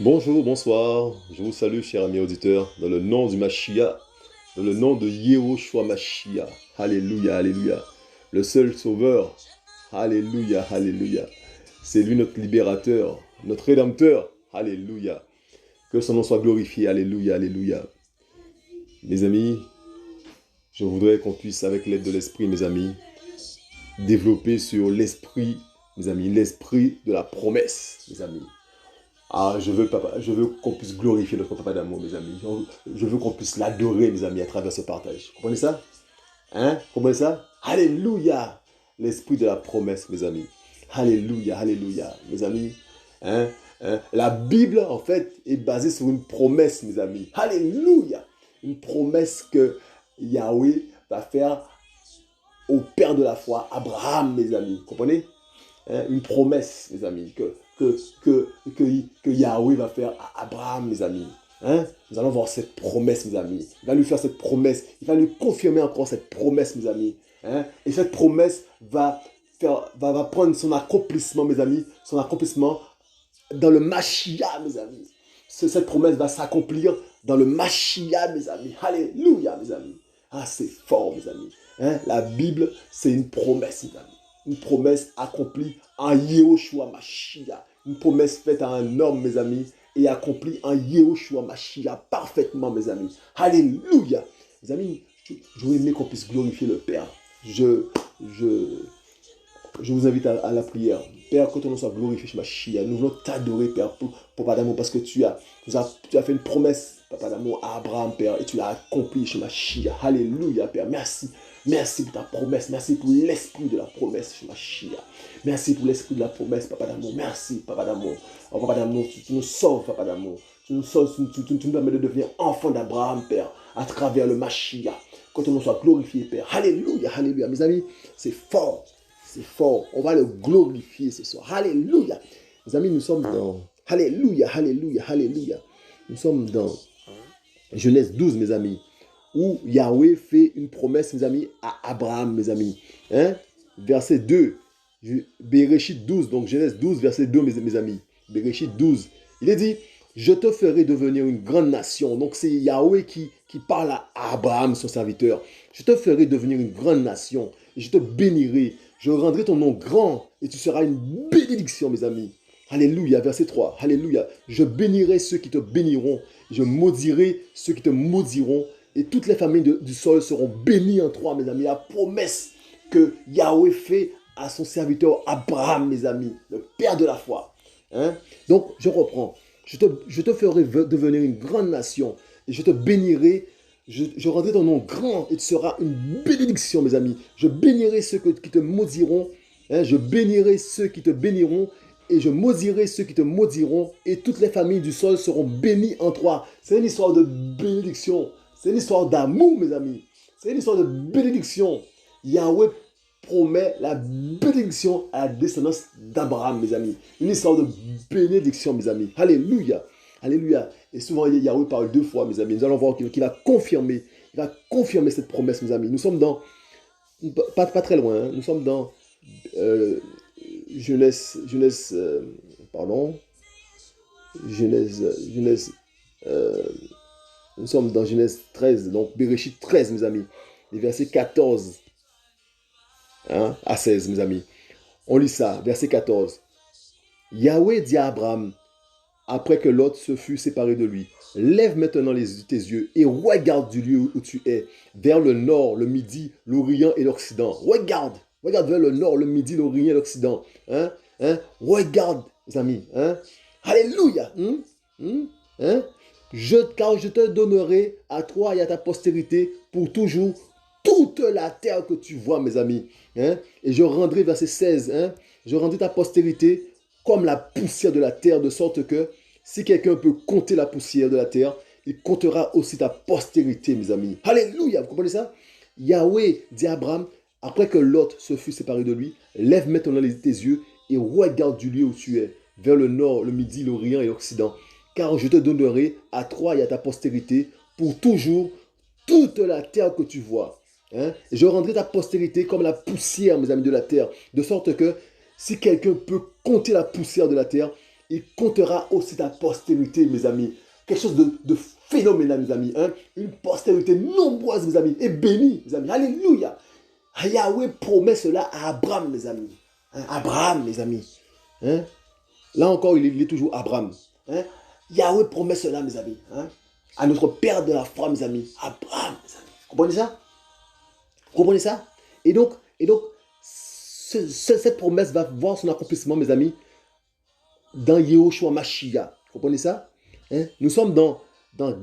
Bonjour, bonsoir, je vous salue, chers amis auditeurs, dans le nom du Mashiach, dans le nom de Yehoshua Mashiach. Alléluia, alléluia. Le seul sauveur. Alléluia, alléluia. C'est lui notre libérateur, notre rédempteur. Alléluia. Que son nom soit glorifié. Alléluia, alléluia. Mes amis, je voudrais qu'on puisse, avec l'aide de l'Esprit, mes amis, développer sur l'Esprit, mes amis, l'Esprit de la promesse, mes amis. Ah, je veux qu'on puisse glorifier notre papa d'amour, mes amis. Je veux qu'on puisse l'adorer, mes amis, à travers ce partage. Vous comprenez ça? Hein? Vous comprenez ça? Alléluia! L'esprit de la promesse, mes amis. Alléluia, alléluia, mes amis. Hein? La Bible, en fait, est basée sur une promesse, mes amis. Alléluia! Une promesse que Yahweh va faire au père de la foi, Abraham, mes amis. Vous comprenez? Hein? Une promesse, mes amis, que Yahweh va faire à Abraham, mes amis. Hein? Nous allons voir cette promesse, mes amis. Il va lui faire cette promesse. Il va lui confirmer encore cette promesse, mes amis. Hein? Et cette promesse va prendre son accomplissement, mes amis. Son accomplissement dans le Mashiach, mes amis. Cette promesse va s'accomplir dans le Mashiach, mes amis. Alléluia, mes amis. Ah, c'est fort, mes amis. Hein? La Bible, c'est une promesse, mes amis. Une promesse accomplie en Yehoshua Mashiach. Une promesse faite à un homme, mes amis, et accomplie en Yehoshua Mashiach parfaitement, mes amis. Alléluia. Mes amis, j'aurais aimé qu'on puisse glorifier le Père. Je vous invite à la prière. Père, que ton nom soit glorifié chez Mashiach. Nous voulons t'adorer, Père, pour Papa d'amour, parce que tu as fait une promesse, Papa d'amour, à Abraham, Père, et tu l'as accompli chez Mashiach. Alléluia, Père. Merci. Merci pour ta promesse. Merci pour l'esprit de la promesse chez Mashiach. Merci pour l'esprit de la promesse, Papa d'amour. Merci, Papa d'amour. Oh, Papa d'amour, tu nous sauves, Papa d'amour. Tu nous sauves, tu nous permets de devenir enfant d'Abraham, Père, à travers le Mashiach. Que ton nom soit glorifié, Père. Alléluia, alléluia. Mes amis, c'est fort. C'est fort. On va le glorifier ce soir. Alléluia. Mes amis, nous sommes dans... Alléluia, alléluia, alléluia. Nous sommes dans Genèse 12, mes amis, où Yahweh fait une promesse, mes amis, à Abraham, mes amis. Hein? Verset 2. Bereshit 12, donc Genèse 12, verset 2, mes amis. Bereshit 12. Il est dit, je te ferai devenir une grande nation. Donc c'est Yahweh qui parle à Abraham, son serviteur. Je te ferai devenir une grande nation. Et je te bénirai. Je rendrai ton nom grand et tu seras une bénédiction, mes amis. Alléluia, verset 3. Alléluia. Je bénirai ceux qui te béniront. Je maudirai ceux qui te maudiront. Et toutes les familles du sol seront bénies en toi, mes amis. La promesse que Yahweh fait à son serviteur Abraham, mes amis, le père de la foi. Hein? Donc, je reprends. Je te ferai devenir une grande nation et je te bénirai. Je rendrai ton nom grand et tu seras une bénédiction, mes amis. Je bénirai ceux qui te maudiront. Hein? Je bénirai ceux qui te béniront et je maudirai ceux qui te maudiront et toutes les familles du sol seront bénies en toi. C'est une histoire de bénédiction. C'est une histoire d'amour, mes amis. C'est une histoire de bénédiction. Yahweh promet la bénédiction à la descendance d'Abraham, mes amis. Une histoire de bénédiction, mes amis. Alléluia. Alléluia. Et souvent, Yahweh parle deux fois, mes amis. Nous allons voir qu'il va confirmer. Il va confirmer cette promesse, mes amis. Nous sommes dans... Pas très loin. Hein, nous sommes dans... Pardon. Nous sommes dans Genèse 13, donc Bereshit 13, mes amis. Les versets 14 à 16, mes amis. On lit ça, verset 14. Yahweh dit à Abraham, après que Lot se fut séparé de lui, lève maintenant tes yeux et regarde du lieu où tu es, vers le nord, le midi, l'orient et l'occident. Regarde vers le nord, le midi, l'orient et l'occident. Regarde, mes amis. Alléluia. Car je te donnerai à toi et à ta postérité pour toujours toute la terre que tu vois, mes amis. Et je rendrai, verset 16, je rendrai ta postérité comme la poussière de la terre, de sorte que si quelqu'un peut compter la poussière de la terre, il comptera aussi ta postérité, mes amis. Alléluia, vous comprenez ça? Yahweh dit à Abraham, après que Lot se fut séparé de lui, lève maintenant tes yeux et regarde du lieu où tu es, vers le nord, le midi, l'orient et l'occident. Car je te donnerai à toi et à ta postérité pour toujours toute la terre que tu vois. Et je rendrai ta postérité comme la poussière, mes amis, de la terre, de sorte que si quelqu'un peut compter la poussière de la terre, il comptera aussi ta postérité, mes amis. Quelque chose de phénoménal, mes amis. Hein? Une postérité nombreuse, mes amis, et bénie, mes amis. Alléluia. Yahweh promet cela à Abraham, mes amis. Hein? Abraham, mes amis. Hein? Là encore, il est toujours Abraham. Hein? Yahweh promet cela, mes amis. Hein? À notre père de la foi, mes amis. Abraham, mes amis. Vous comprenez ça? Vous comprenez ça? Et donc cette promesse va voir son accomplissement, mes amis, dans Yehoshua Mashiach. Vous comprenez ça? Hein? Nous sommes dans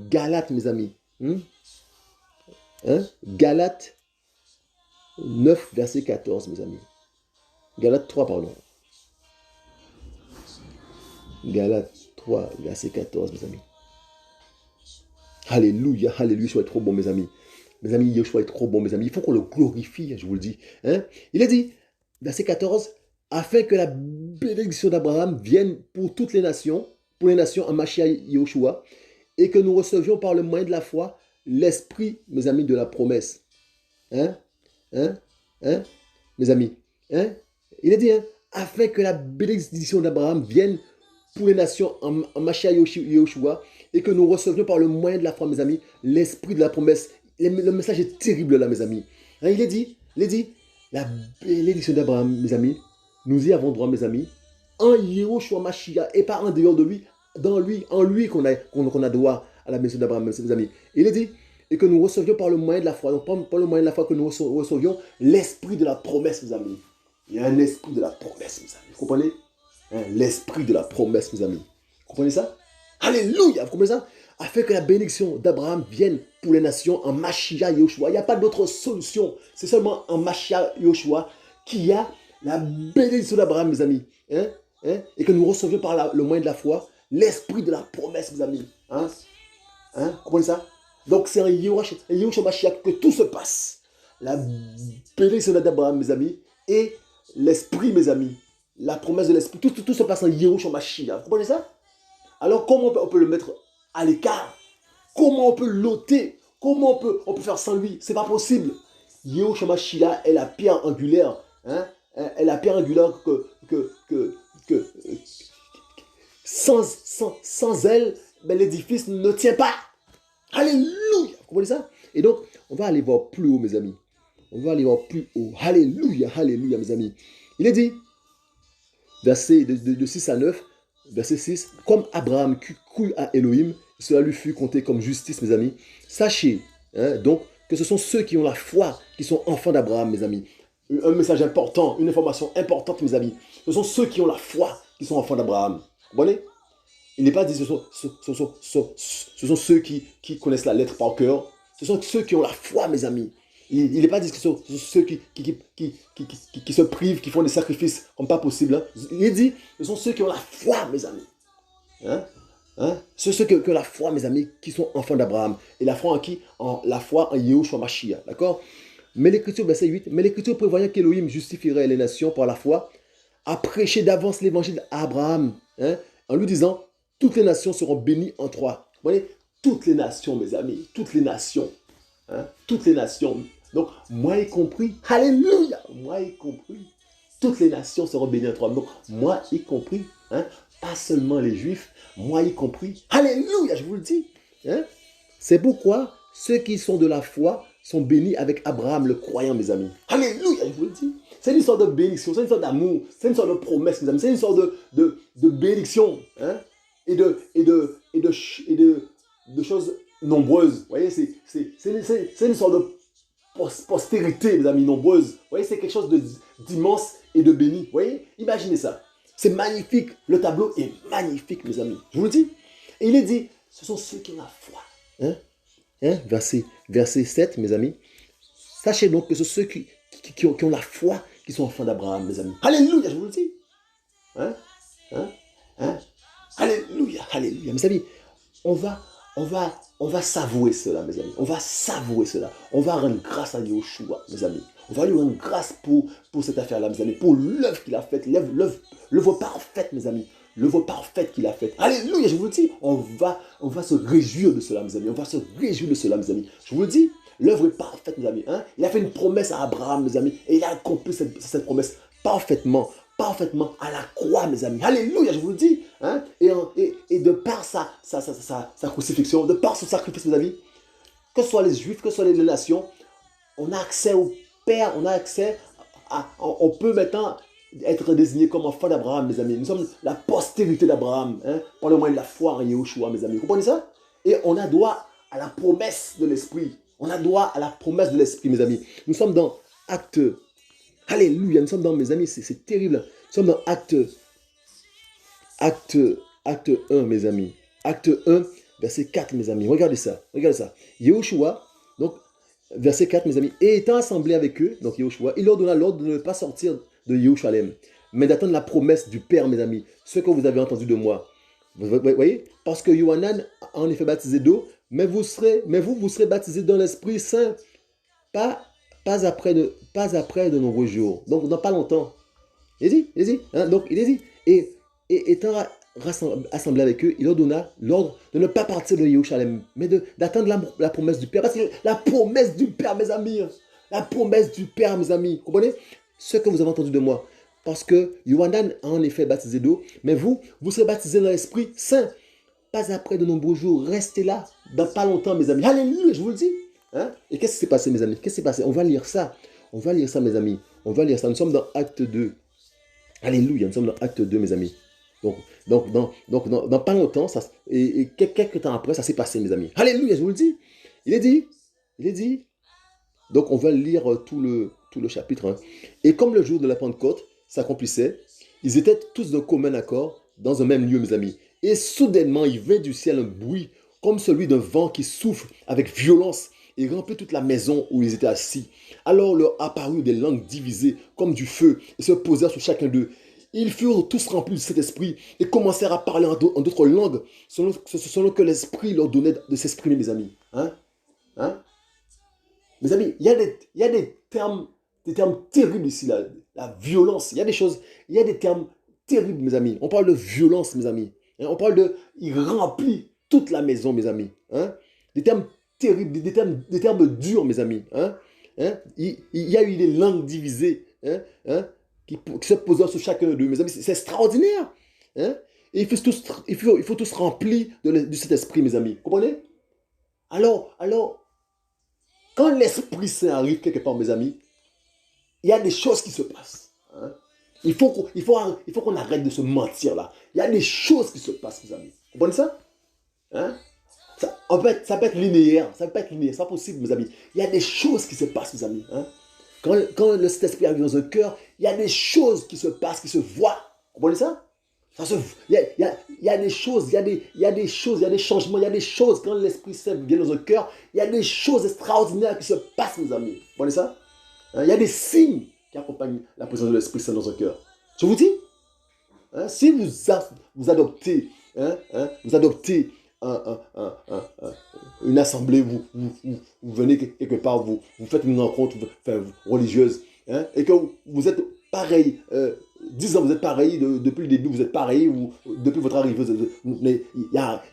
Galates, mes amis. Hein? Galates 9, verset 14, mes amis. Galates 3, pardon. Galates 3, verset 14, mes amis. Alléluia, alléluia, Yeshua est trop bon, mes amis. Mes amis, Yeshua est trop bon, mes amis. Il faut qu'on le glorifie, je vous le dis. Hein? Il a dit, verset 14, afin que la bénédiction d'Abraham vienne pour toutes les nations, pour les nations en Mashiach Yeshua, et que nous recevions par le moyen de la foi l'esprit, mes amis, de la promesse. Hein? Hein? Hein? Mes amis. Hein? Il a dit, hein, afin que la bénédiction d'Abraham vienne pour les nations en Mashiach Yeshua, et que nous recevions par le moyen de la foi, mes amis, l'esprit de la promesse. Le message est terrible là, mes amis. Hein, il est dit, la bénédiction d'Abraham, mes amis, nous y avons droit, mes amis, en Yehoshua Mashiach, et pas en dehors de lui, en lui qu'on a droit à la bénédiction d'Abraham, mes amis. Il est dit, et que nous recevions par le moyen de la foi, donc par le moyen de la foi que nous recevions l'esprit de la promesse, mes amis. Il y a un esprit de la promesse, mes amis. Vous comprenez? Hein, l'esprit de la promesse, mes amis. Vous comprenez ça? Alléluia, vous comprenez ça? Afin que la bénédiction d'Abraham vienne pour les nations en Mashiach Yeshua. Il n'y a pas d'autre solution. C'est seulement en Mashiach Yeshua qu'il y a la bénédiction d'Abraham, mes amis. Hein? Hein? Et que nous recevions par le moyen de la foi l'esprit de la promesse, mes amis. Hein? Hein? Vous comprenez ça? Donc c'est en Yehoshua Mashiach que tout se passe. La bénédiction d'Abraham, mes amis, et l'esprit, mes amis. La promesse de l'esprit. Tout se passe en Yehoshua Mashiach. Vous comprenez ça? Alors comment on peut le mettre à l'écart? Comment on peut l'ôter? Comment on peut faire sans lui? C'est pas possible. Yehoshua Mashiach est la pierre angulaire. Hein? Est la pierre angulaire que sans elle, ben, l'édifice ne tient pas. Alléluia. Vous comprenez ça? Et donc, on va aller voir plus haut, mes amis. On va aller voir plus haut. Alléluia, alléluia, mes amis. Il est dit, verset de 6 à 9, verset 6, comme Abraham crut à Elohim, cela lui fut compté comme justice, mes amis. Sachez, hein, donc, que ce sont ceux qui ont la foi qui sont enfants d'Abraham, mes amis. Un message important, une information importante, mes amis. Ce sont ceux qui ont la foi qui sont enfants d'Abraham. Vous voyez? Il n'est pas dit ce sont ceux qui connaissent la lettre par cœur. Ce sont ceux qui ont la foi, mes amis. Il n'est pas dit que ce sont ceux qui se privent, qui font des sacrifices comme pas possible. Hein. Il dit ce sont ceux qui ont la foi, mes amis. Hein? Hein? Ceux qui ont la foi, mes amis, qui sont enfants d'Abraham. Et la foi en qui? La foi en Yehoshua Mashiach. D'accord? Mais l'Écriture, verset 8, mais l'Écriture prévoyant qu'Élohim justifierait les nations par la foi, a prêché d'avance l'évangile à Abraham, hein, en lui disant, toutes les nations seront bénies en toi. Vous voyez, toutes les nations, mes amis, toutes les nations. Hein, toutes les nations. Donc, moi y compris, alléluia, moi y compris, toutes les nations seront bénies en toi. Donc, moi y compris, hein, pas seulement les Juifs, moi y compris, alléluia, je vous le dis. Hein. C'est pourquoi ceux qui sont de la foi sont bénis avec Abraham le croyant, mes amis. Alléluia, je vous le dis. C'est une sorte de bénédiction, c'est une sorte d'amour, c'est une sorte de promesse, mes amis. C'est une sorte de bénédiction, hein, et de choses nombreuses. Vous voyez, c'est une sorte de postérité, mes amis, nombreuse. Vous voyez, c'est quelque chose d'immense et de béni. Vous voyez, imaginez ça. C'est magnifique. Le tableau est magnifique, mes amis. Je vous le dis. Et il est dit, ce sont ceux qui ont la foi. Hein? Hein? Verset 7, mes amis. Sachez donc que ce sont ceux qui ont la foi qui sont enfants d'Abraham, mes amis. Alléluia, je vous le dis. Hein? Hein? Hein? Alléluia, alléluia. Mes amis, on va savourer cela, mes amis. On va savourer cela. On va rendre grâce à Yeshua, mes amis. On va lui rendre grâce pour cette affaire-là, mes amis. Pour l'œuvre qu'il a faite. L'œuvre parfaite, mes amis. L'œuvre parfaite qu'il a faite. Alléluia, je vous le dis. On va se réjouir de cela, mes amis. On va se réjouir de cela, mes amis. Je vous le dis. L'œuvre est parfaite, mes amis. Hein? Il a fait une promesse à Abraham, mes amis. Et il a accompli cette promesse parfaitement. parfaitement à la croix, mes amis. Alléluia, je vous le dis. Hein? Et de par sa crucifixion, de par son sacrifice, mes amis, que ce soit les Juifs, que ce soit les nations, on a accès au Père, on a accès on peut maintenant être désigné comme enfant d'Abraham, mes amis. Nous sommes la postérité d'Abraham, hein, par le moyen de la foi en Yahushua, mes amis. Vous comprenez ça? Et on a droit à la promesse de l'Esprit. On a droit à la promesse de l'Esprit, mes amis. Nous sommes dans Acte. Alléluia, nous sommes dans, mes amis, c'est terrible. Nous sommes dans Acte 1, mes amis. Acte 1, verset 4, mes amis. Regardez ça, regardez ça. Yahushua, donc, verset 4, mes amis. Et étant assemblé avec eux, donc Yahushua, il leur donna l'ordre de ne pas sortir de Yerushalem, mais d'attendre la promesse du Père, mes amis, ce que vous avez entendu de moi. Vous voyez? Parce que Yohanan a en effet baptisé d'eau, mais vous serez baptisés dans l'Esprit Saint, pas après de nombreux jours. Donc, dans pas longtemps. Il dit, hein? Donc, il est dit. Et étant assemblé avec eux, il leur donna l'ordre de ne pas partir de Yerushalem, mais d'attendre la promesse du Père. Parce que la promesse du Père, mes amis, la promesse du Père, mes amis, comprenez? Ce que vous avez entendu de moi. Parce que Yohanan a en effet baptisé d'eau, mais vous serez baptisés dans l'Esprit Saint. Pas après de nombreux jours. Restez là, dans pas longtemps, mes amis. Alléluia, je vous le dis. Hein? Et qu'est-ce qui s'est passé, mes amis? Qu'est-ce qui s'est passé? On va lire ça. On va lire ça, mes amis. On va lire ça. Nous sommes dans Acte 2. Alléluia, nous sommes dans Acte 2, mes amis. Donc dans pas longtemps, et quelques temps après, ça s'est passé, mes amis. Alléluia, je vous le dis. Il est dit. Donc, on va lire tout le chapitre. Hein. Et comme le jour de la Pentecôte s'accomplissait, ils étaient tous d'un commun accord dans un même lieu, mes amis. Et soudainement, il vint du ciel un bruit comme celui d'un vent qui souffle avec violence et remplit toute la maison où ils étaient assis. Alors leur apparut des langues divisées comme du feu et se posèrent sur chacun d'eux. Ils furent tous remplis de cet esprit et commencèrent à parler en d'autres langues selon que l'esprit leur donnait de s'exprimer, mes amis. Hein? Mes amis, il y a des termes terribles ici, la violence. Il y a des termes terribles, mes amis. On parle de violence, mes amis. Hein? On parle de, il remplit toute la maison, mes amis. Hein? Des termes terribles, des termes durs, mes amis. Hein? Il y a eu des langues divisées, qui se posaient sur chacun d'eux, mes amis. C'est extraordinaire. Hein? Et il faut tous remplis de cet esprit, mes amis. Comprenez? Alors, quand l'Esprit Saint arrive quelque part, mes amis, il y a des choses qui se passent. Hein? Il faut qu'on arrête de se mentir là. Il y a des choses qui se passent, mes amis. Vous comprenez ça? Hein? En fait, ça peut être linéaire. C'est pas possible, mes amis. Il y a des choses qui se passent, mes amis. Hein? Quand le Saint-Esprit arrive dans un cœur, il y a des choses qui se passent, qui se voient. Vous comprenez ça? Il y a des choses, il y a des changements, il y a des choses. Quand l'Esprit Saint vient dans un cœur, il y a des choses extraordinaires qui se passent, mes amis. Vous voyez ça? Il y a des signes qui accompagnent la présence de l'Esprit Saint dans un cœur. Je vous dis, si vous adoptez, une assemblée, vous venez quelque part, vous faites une rencontre religieuse, et que vous êtes pareil, 10 ans, vous êtes pareil, depuis le début, vous êtes pareil, depuis votre arrivée, il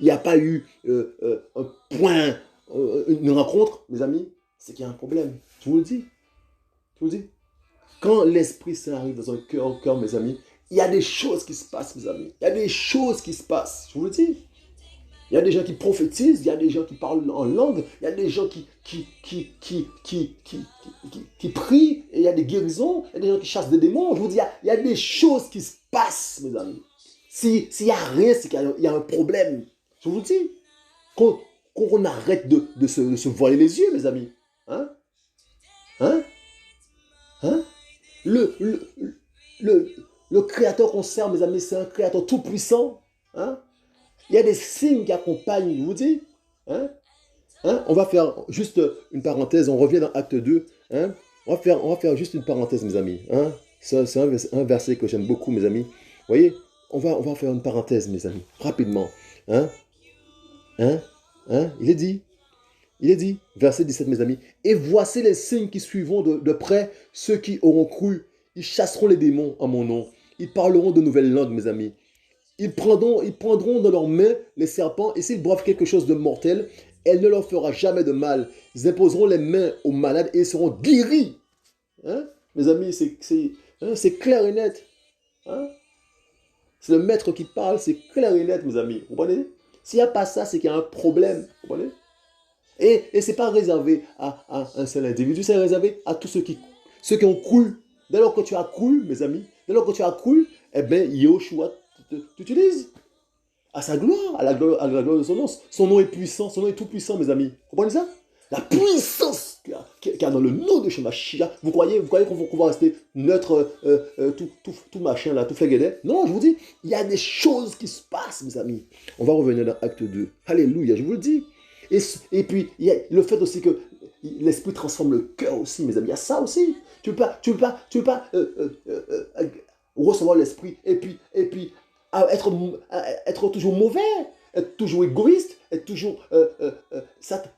n'y a pas eu un point, une rencontre, mes amis, c'est qu'il y a un problème. Je vous le dis. Quand l'Esprit Saint arrive dans un cœur, mes amis, il y a des choses qui se passent, mes amis. Il y a des choses qui se passent, je vous le dis. Il y a des gens qui prophétisent, il y a des gens qui parlent en langue, il y a des gens qui prient, et il y a des guérisons, il y a des gens qui chassent des démons. Je vous dis, il y a des choses qui se passent, mes amis. S'il n'y a rien, c'est qu'il y a un problème. Je vous dis, qu'on arrête de se voiler les yeux, mes amis. Le Créateur qu'on sert, mes amis, c'est un Créateur tout-puissant. Il y a des signes qui accompagnent, je vous dis. On va faire juste une parenthèse, on revient dans Acte 2. On va faire juste une parenthèse, mes amis. C'est un verset que j'aime beaucoup, mes amis. Vous voyez, on va faire une parenthèse, mes amis, rapidement. Il est dit, verset 17, mes amis. Et voici les signes qui suivront de près ceux qui auront cru. Ils chasseront les démons en mon nom. Ils parleront de nouvelles langues, mes amis. Ils prendront dans leurs mains les serpents, et s'ils boivent quelque chose de mortel, elle ne leur fera jamais de mal. Ils imposeront les mains aux malades et ils seront guéris. Mes amis, c'est clair et net. Hein? C'est le maître qui parle, c'est clair et net, mes amis. Vous comprenez? S'il n'y a pas ça, c'est qu'il y a un problème. Vous comprenez? Et ce n'est pas réservé à un seul individu, c'est réservé à tous ceux qui ont cru. Dès lors que tu as cru, mes amis, dès lors que tu as cru, eh bien, Yahushua t'utilise à sa gloire, à la gloire de son nom. Son nom est puissant, son nom est tout puissant, mes amis. Vous comprenez ça? La puissance qu'il y a dans le nom de Shemashia. Vous croyez qu'on va rester neutre, tout machin là, tout fléguédé? Non, je vous dis, il y a des choses qui se passent, mes amis. On va revenir dans Acte 2. Alléluia, je vous le dis. Et puis, il y a le fait aussi que l'esprit transforme le cœur aussi, mes amis. Il y a ça aussi. Tu ne peux pas recevoir l'esprit et puis être toujours mauvais, être toujours égoïste, être toujours...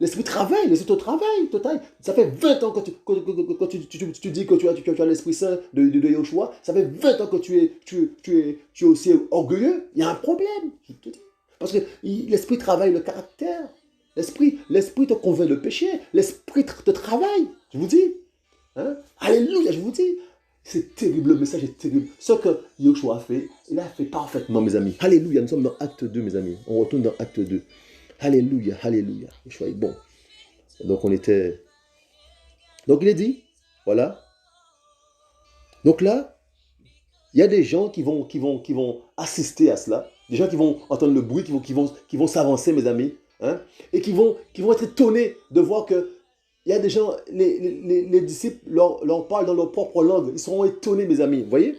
l'esprit travaille, l'esprit te travaille, total. Ça fait 20 ans que tu dis que tu as l'Esprit Saint de Yahushua. Ça fait 20 ans que tu es aussi orgueilleux. Il y a un problème, je te dis. Parce que l'esprit travaille le caractère. L'esprit te convainc de péché. L'esprit te travaille, je vous dis. Hein? Alléluia, je vous dis. C'est terrible, le message est terrible. Ce que Yahushua a fait, il a fait parfaitement, mes amis. Alléluia, nous sommes dans Acte 2, mes amis. On retourne dans Acte 2. Alléluia, alléluia. Yahushua est bon. Donc Donc il est dit, voilà. Donc là, il y a des gens qui vont assister à cela. Des gens qui vont entendre le bruit, qui vont s'avancer, mes amis. Hein, et qui vont être étonnés de voir que il y a des gens, les disciples leur parlent dans leur propre langue. Ils seront étonnés, mes amis. Vous voyez?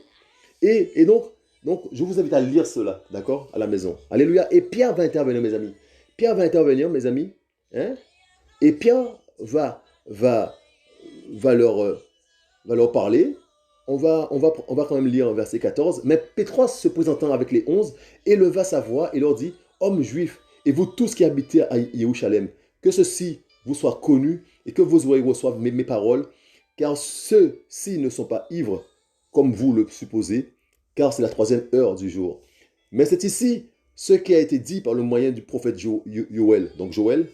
Et donc, je vous invite à lire cela, d'accord? À la maison. Alléluia. Et Pierre va intervenir, mes amis. Pierre va intervenir, mes amis. Hein? Et Pierre va leur parler. On va quand même lire verset 14. Mais Pétros, se présentant avec les 11, éleva sa voix et leur dit, hommes juifs, et vous tous qui habitez à Jérusalem, que ceci vous soit connu et que vos oreilles reçoivent mes paroles, car ceux-ci ne sont pas ivres, comme vous le supposez, car c'est la 3e heure du jour. Mais c'est ici ce qui a été dit par le moyen du prophète Joël. Donc Joël.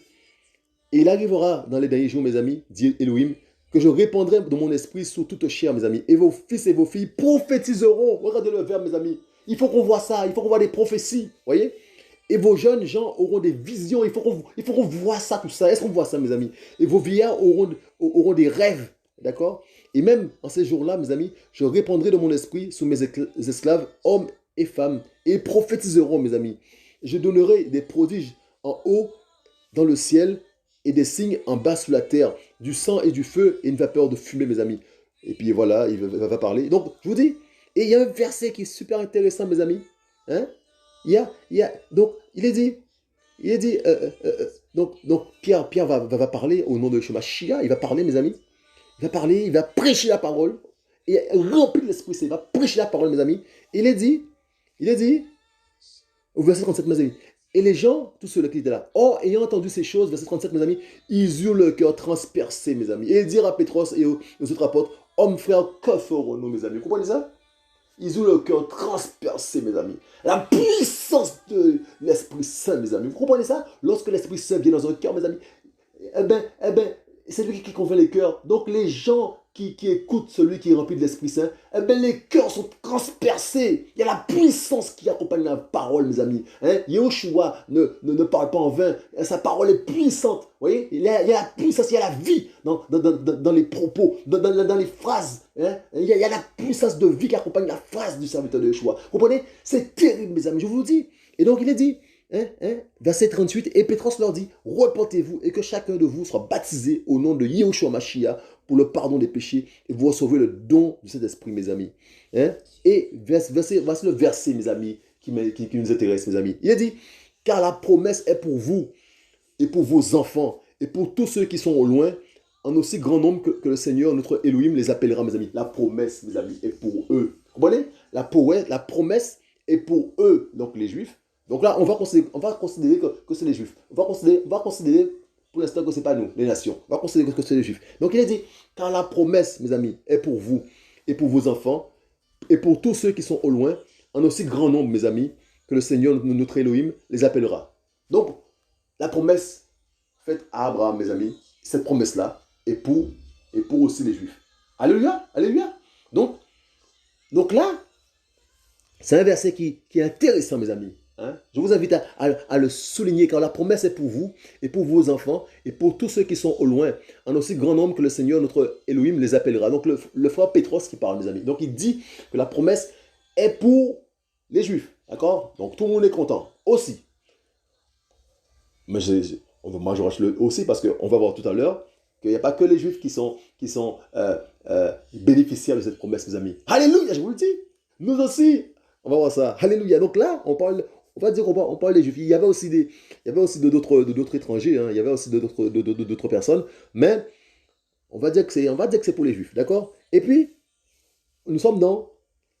Et il arrivera dans les derniers jours, mes amis, dit Elohim, que je répandrai de mon esprit sur toute chair, mes amis. Et vos fils et vos filles prophétiseront. Regardez le verbe, mes amis. Il faut qu'on voit ça. Il faut qu'on voit des prophéties. Voyez? Et vos jeunes gens auront des visions. Il faut qu'on voit ça, tout ça. Est-ce qu'on voit ça, mes amis? Et vos vieillards auront des rêves. D'accord? Et même en ces jours-là, mes amis, je répandrai de mon esprit sur mes esclaves, hommes et femmes, et prophétiseront, mes amis. Je donnerai des prodiges en haut dans le ciel et des signes en bas sous la terre, du sang et du feu et une vapeur de fumée, mes amis. Et puis voilà, il va parler. Donc, je vous dis, et il y a un verset qui est super intéressant, mes amis. Hein? Donc, il est dit, donc Pierre va parler au nom de Shemashia, il va parler, mes amis. Il va parler, il va prêcher la parole, et rempli de l'Esprit Saint, il va prêcher la parole, mes amis. Il est dit, au verset 37, mes amis, et les gens, tous ceux qui étaient là, ayant entendu ces choses, verset 37, mes amis, ils eurent le cœur transpercé, mes amis. Et ils dirent à Pétros et aux autres apôtres, hommes, frères, que ferons-nous, mes amis? Vous comprenez ça? Ils ont le cœur transpercé, mes amis. La puissance de l'Esprit Saint, mes amis. Vous comprenez ça? Lorsque l'Esprit Saint vient dans un cœur, mes amis, eh ben, c'est lui qui convainc les cœurs. Donc les gens qui écoutent celui qui est rempli de l'Esprit Saint, eh ben, les cœurs sont transpercés. Il y a la puissance qui accompagne la parole, mes amis. Hein? Yahushua ne parle pas en vain. Sa parole est puissante. Vous voyez? Il y a la puissance, il y a la vie dans les propos, dans les phrases. Hein? Il y a la puissance de vie qui accompagne la phrase du serviteur de Yahushua. Vous comprenez? C'est terrible, mes amis, je vous le dis. Et donc il est dit, verset 38, et Pétros leur dit, repentez-vous et que chacun de vous soit baptisé au nom de Yahushua Mashiach pour le pardon des péchés et vous recevrez le don du Saint-Esprit, mes amis. Hein? Et voici le verset, mes amis, qui nous intéresse, mes amis. Il est dit, car la promesse est pour vous et pour vos enfants et pour tous ceux qui sont au loin, en aussi grand nombre que le Seigneur, notre Elohim, les appellera, mes amis. La promesse, mes amis, est pour eux. Vous comprenez? La promesse est pour eux, donc les Juifs. Donc là, on va considérer que c'est les Juifs. On va considérer pour l'instant que ce n'est pas nous, les nations. On va considérer que c'est les Juifs. Donc il est dit, car la promesse, mes amis, est pour vous et pour vos enfants et pour tous ceux qui sont au loin, en aussi grand nombre, mes amis, que le Seigneur, notre Elohim, les appellera. Donc, la promesse faite à Abraham, mes amis, cette promesse-là est pour aussi les Juifs. Alléluia, alléluia. Donc là, C'est un verset qui est intéressant, mes amis. Hein? Je vous invite à le souligner, car la promesse est pour vous et pour vos enfants et pour tous ceux qui sont au loin, en aussi grand nombre que le Seigneur, notre Elohim, les appellera. Donc le frère Pétros qui parle, mes amis. Donc il dit que la promesse est pour les Juifs. D'accord? Donc tout le monde est content. Aussi. Mais moi, je rachète le aussi parce qu'on va voir tout à l'heure qu'il n'y a pas que les Juifs qui sont bénéficiaires de cette promesse, mes amis. Alléluia, je vous le dis. Nous aussi, on va voir ça. Alléluia. Donc là, on va dire on parle des Juifs. Il y avait aussi d'autres étrangers. Hein. Il y avait aussi d'autres personnes. Mais on va dire que c'est pour les Juifs. D'accord? Et puis, nous sommes dans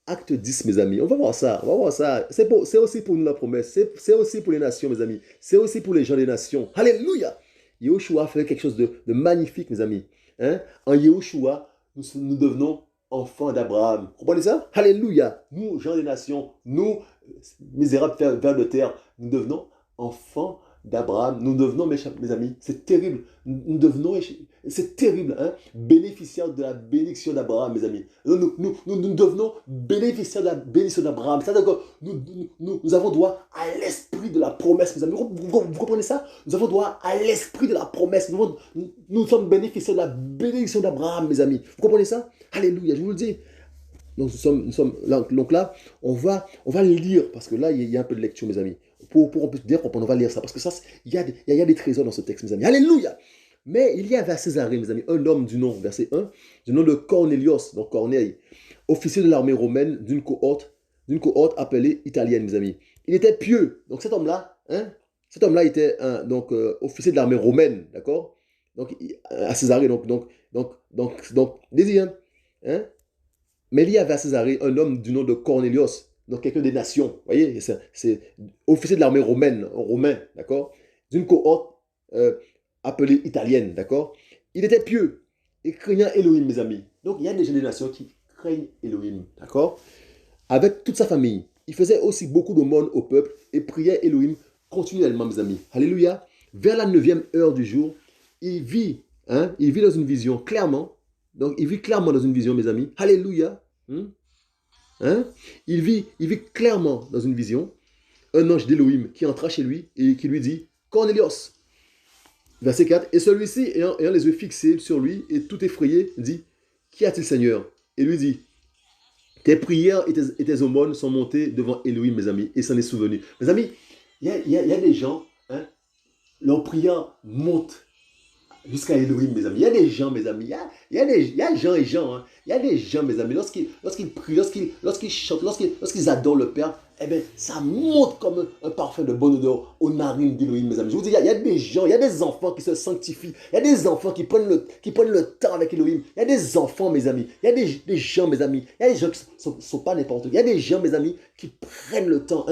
Acte 10, mes amis. On va voir ça. On va voir ça. C'est aussi pour nous la promesse. C'est aussi pour les nations, mes amis. C'est aussi pour les gens des nations. Alléluia. Yahushua fait quelque chose de magnifique, mes amis. Hein? En Yahushua, nous devenons enfants d'Abraham. Vous comprenez ça? Alléluia. Nous, gens des nations, nous, misérables vers de terre, nous devenons enfants d'Abraham. Nous devenons, mes amis, c'est terrible. Nous devenons, c'est terrible, hein, bénéficiaires de la bénédiction d'Abraham, mes amis. Nous devenons bénéficiaires de la bénédiction d'Abraham. C'est-à-dire que nous avons droit à l'esprit de la promesse, mes amis. Vous comprenez ça? Nous avons droit à l'esprit de la promesse. Nous sommes bénéficiaires de la bénédiction d'Abraham, mes amis. Vous comprenez ça? Alléluia, je vous le dis. Donc, donc là, on va lire, parce que là, il y a un peu de lecture, mes amis. Pour on peut dire qu'on va lire ça, parce que ça, il y a des trésors dans ce texte, mes amis. Alléluia! Mais il y avait à Césarée, mes amis, un homme du nom, verset 1, du nom de Cornélios, donc Corneille, officier de l'armée romaine d'une cohorte appelée italienne, mes amis. Il était pieux. Donc cet homme-là, était officier de l'armée romaine, d'accord? Donc à Césarée, désir, hein? Mais il y avait à Césarée un homme du nom de Cornélios, donc quelqu'un des nations, vous voyez, c'est officier de l'armée romain, d'accord, d'une cohorte appelée italienne, d'accord. Il était pieux et craignant Elohim, mes amis. Donc il y a des gens des nations qui craignent Elohim, d'accord. Avec toute sa famille, il faisait aussi beaucoup d'aumônes au peuple et priait Elohim continuellement, mes amis. Alléluia. Vers la 9e heure du jour, il vit dans une vision clairement. Donc, il vit clairement dans une vision, mes amis. Alléluia. Il vit clairement dans une vision un ange d'Élohim qui entra chez lui et qui lui dit Cornélios. Verset 4. Et celui-ci, ayant les yeux fixés sur lui et tout effrayé, dit Qu'y a-t-il, Seigneur? Et lui dit Tes prières et tes aumônes sont montées devant Élohim, mes amis, et s'en est souvenu. Mes amis, il y a des gens, leurs prières montent jusqu'à Elohim, mes amis. Il y a des gens, mes amis. Il y a gens et gens. Hein. Il y a des gens, mes amis. Lorsqu'ils prient, lorsqu'ils chantent, lorsqu'ils adorent le Père, eh bien, ça monte comme un parfum de bonne odeur aux narines d'Elohim, mes amis. Je vous dis, il y a des gens, il y a des enfants qui se sanctifient. Il y a des enfants qui prennent le temps avec Elohim. Il y a des enfants, mes amis. Il y a des gens, mes amis. Il y a des gens qui ne sont pas n'importe qui. Il y a des gens, mes amis, qui prennent le temps,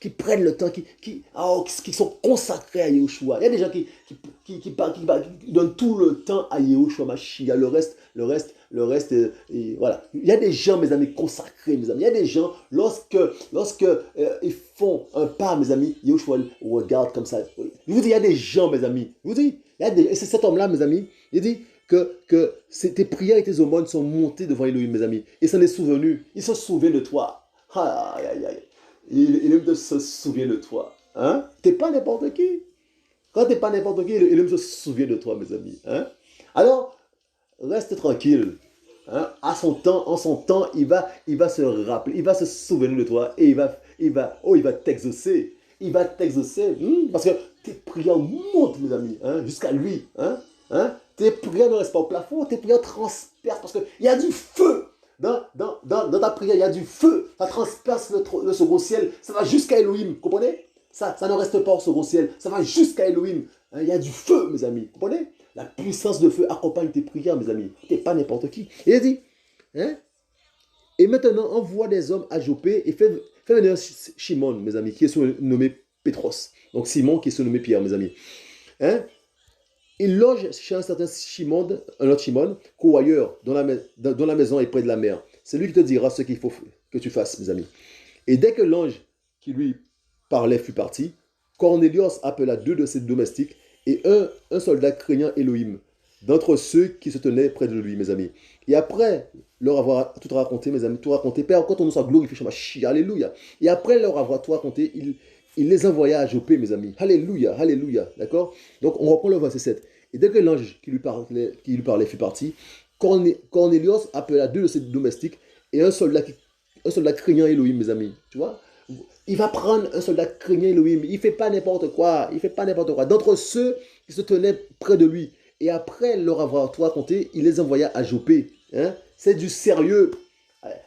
qui prennent le temps, qui sont consacrés à Yahushua. Il y a des gens qui donnent tout le temps à Yahushua Mashiach. Le reste, voilà. Il y a des gens, mes amis, consacrés, mes amis. Il y a des gens, lorsque ils font un pas, mes amis, Yahushua regarde comme ça. Je vous dis, il y a des gens, mes amis. Je vous dis, et c'est cet homme-là, mes amis, il dit que tes prières et tes aumônes sont montées devant Elohim, mes amis. Et s'en est souvenu. Il se souvient de toi. Aïe, aïe, aïe. Il se souvient de toi. Hein? T'es pas n'importe qui. Quand t'es pas n'importe qui, Elohim se souvient de toi, mes amis. Hein? Alors, reste tranquille. Hein? En son temps, il va se rappeler, il va se souvenir de toi et il va t'exaucer. Il va t'exaucer. Parce que tes prières montent, mes amis, jusqu'à lui. Tes prières ne restent pas au plafond, tes prières transpercent parce qu'il y a du feu. Dans ta prière, il y a du feu. Ça transperce le second ciel. Ça va jusqu'à Elohim. Vous comprenez? Ça ne reste pas au second ciel. Ça va jusqu'à Elohim. Il y a du feu, mes amis. Vous comprenez? La puissance de feu accompagne tes prières, mes amis. Tu n'es pas n'importe qui. Et il dit, et maintenant, envoie des hommes à Jopé et fais venir Shimon, mes amis, qui est surnommé Pétros. Donc Simon, qui est surnommé Pierre, mes amis. Il loge chez un certain Shimon, un autre Shimon, co-ailleurs, dont la maison est près de la mer. C'est lui qui te dira ce qu'il faut que tu fasses, mes amis. Et dès que l'ange qui lui parlait fut parti, Cornélios appela 2 de ses domestiques et un soldat craignant Elohim, d'entre ceux qui se tenaient près de lui, mes amis. Et après leur avoir tout raconté, mes amis, tout raconté, Père, quand on nous soit glorifié, Shamashi, alléluia. Et après leur avoir tout raconté, il les envoya à Jopé, mes amis. Alléluia, alléluia. D'accord? Donc on reprend le verset 7. Et dès que l'ange qui lui parlait fut parti, Cornélios appela deux de ses domestiques et un soldat craignant Elohim, mes amis. Tu vois? Il va prendre un soldat craignant Elohim. Il ne fait pas n'importe quoi. Il fait pas n'importe quoi. D'entre ceux qui se tenaient près de lui. Et après leur avoir tout raconté, il les envoya à Jopé. Hein? C'est du sérieux.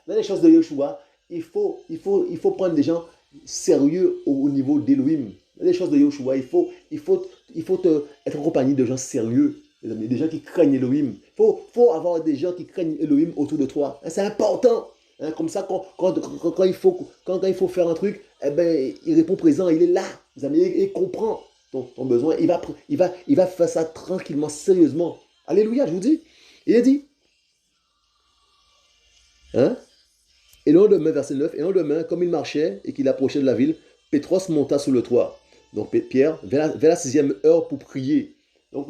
Dans les choses de Yeshua, il faut prendre des gens sérieux au niveau d'Elohim. Dans les choses de Yeshua, il faut être accompagné de gens sérieux. Des gens qui craignent Elohim. Il faut avoir des gens qui craignent Elohim autour de toi. C'est important. Hein, comme ça, quand il faut faire un truc, eh ben, il répond présent, il est là. Vous avez, il comprend ton besoin. Il va faire ça tranquillement, sérieusement. Alléluia, je vous dis. Il est dit. Hein? Et le lendemain, verset 9, et le lendemain, comme il marchait et qu'il approchait de la ville, Pétros monta sur le toit. Donc Pierre, vers la 6e heure pour prier. Donc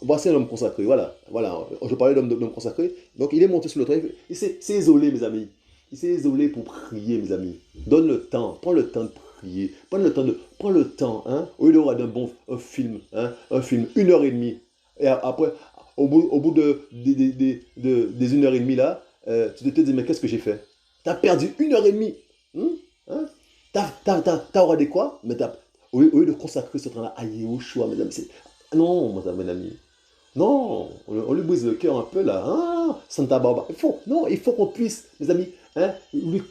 voici un homme consacré, voilà, je parlais d'homme consacré. Donc il est monté sur le toit, il s'est isolé, mes amis. Il s'est isolé pour prier, mes amis. Donne le temps, prends le temps de prier. Prends le temps, hein, au lieu de regarder un film, hein, un film, 1 heure et demie. Et après, au bout des 1 heure et demie là, tu te dis, mais qu'est-ce que j'ai fait? Tu as perdu 1 heure et demie. Hein? T'as regardé quoi? Mais au lieu de consacrer ce temps-là à Yahushua, mesdames, non, mes amis. Non, on lui brise le cœur un peu là. Ah, Santa Barbara. Il faut qu'on puisse, mes amis, hein, lui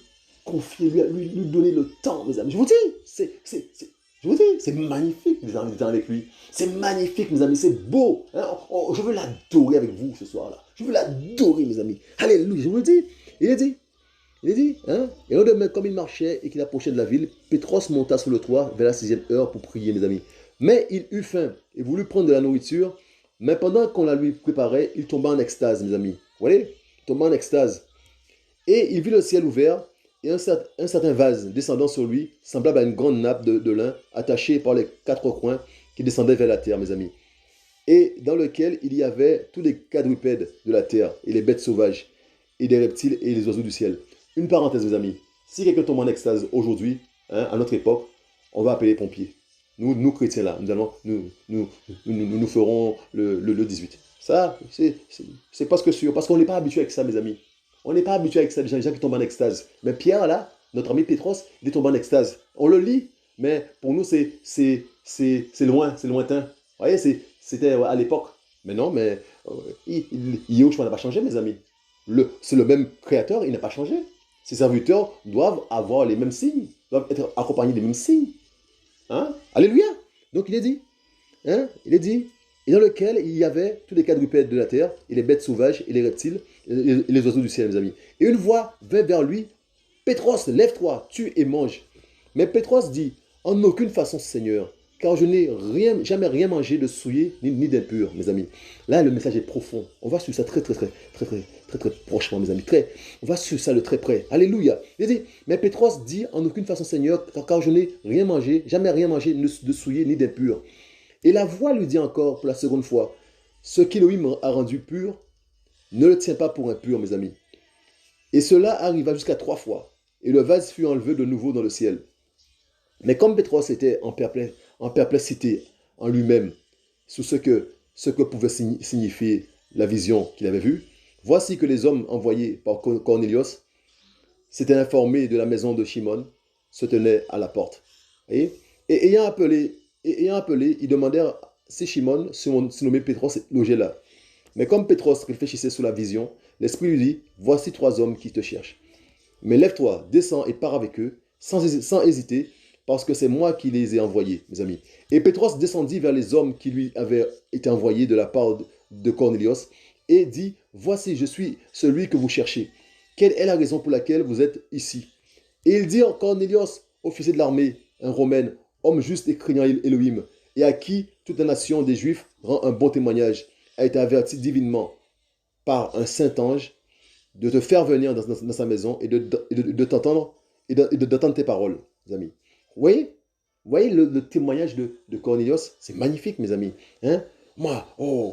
confier, lui donner le temps, mes amis. Je vous dis, c'est magnifique, mes amis, d'être avec lui. C'est magnifique, mes amis, c'est beau. Hein. Je veux l'adorer avec vous ce soir-là. Je veux l'adorer, mes amis. Alléluia, je vous le dis. Il est dit. Il est dit, hein? Et le lendemain, comme il marchait et qu'il approchait de la ville, Pétros monta sur le toit vers la 6e heure pour prier, mes amis. Mais il eut faim et voulut prendre de la nourriture. Mais pendant qu'on la lui préparait, il tomba en extase, mes amis. Vous voyez? Il tomba en extase. Et il vit le ciel ouvert et un certain vase descendant sur lui, semblable à une grande nappe de lin, attachée par les 4 coins, qui descendait vers la terre, mes amis. Et dans lequel il y avait tous les quadrupèdes de la terre, et les bêtes sauvages, et les reptiles et les oiseaux du ciel. Une parenthèse, mes amis. Si quelqu'un tombe en extase aujourd'hui, hein, à notre époque, on va appeler les pompiers. Nous chrétiens là, nous ferons le 18. Ça, c'est parce que sûr, parce qu'on n'est pas habitué avec ça, mes amis. On n'est pas habitué avec ça, les gens qui tombent en extase. Mais Pierre, là, notre ami Pétros, il est tombé en extase. On le lit, mais pour nous, c'est loin, c'est lointain. Vous voyez, c'était à l'époque. Mais non, mais Yahushua n'a pas changé, mes amis. C'est le même créateur, il n'a pas changé. Ses serviteurs doivent avoir les mêmes signes, doivent être accompagnés des mêmes signes. Hein? Alléluia. Donc il est dit, hein? Il est dit, et dans lequel il y avait tous les quadrupèdes de la terre, et les bêtes sauvages, et les reptiles, et les oiseaux du ciel, mes amis. Et une voix vint vers lui, Pétros, lève-toi, tue et mange. Mais Pétros dit, en aucune façon, Seigneur, car je n'ai jamais rien mangé de souillé ni d'impur, mes amis. Là, le message est profond. On va sur ça très prochement, mes amis. On va sur ça de très près. Alléluia. Il dit, mais Pétros dit, en aucune façon, Seigneur, car je n'ai jamais rien mangé de souillé ni d'impur. Et la voix lui dit encore pour la seconde fois, ce qu'Élohim a rendu pur, ne le tient pas pour impur, mes amis. Et cela arriva jusqu'à 3 fois. Et le vase fut enlevé de nouveau dans le ciel. Mais comme Pétros était en perplexité en lui-même sur ce que pouvait signifier la vision qu'il avait vue, voici que les hommes envoyés par Cornélios s'étaient informés de la maison de Shimon, se tenaient à la porte. Et ayant appelé, ils demandèrent si Shimon, surnommé Pétros, logeait là. Mais comme Pétros réfléchissait sur la vision, l'Esprit lui dit, voici 3 hommes qui te cherchent. Mais lève-toi, descends et pars avec eux, sans hésiter, parce que c'est moi qui les ai envoyés, mes amis. Et Pétros descendit vers les hommes qui lui avaient été envoyés de la part de Cornélios et dit, voici, je suis celui que vous cherchez. Quelle est la raison pour laquelle vous êtes ici? Et ils dirent, Cornélios, officier de l'armée, un Romain, homme juste et craignant Elohim, et à qui toute la nation des Juifs rend un bon témoignage, a été averti divinement par un saint ange de te faire venir dans sa maison et de t'entendre et d'entendre tes paroles, mes amis. Vous voyez le témoignage de Cornélios, c'est magnifique, mes amis. Hein?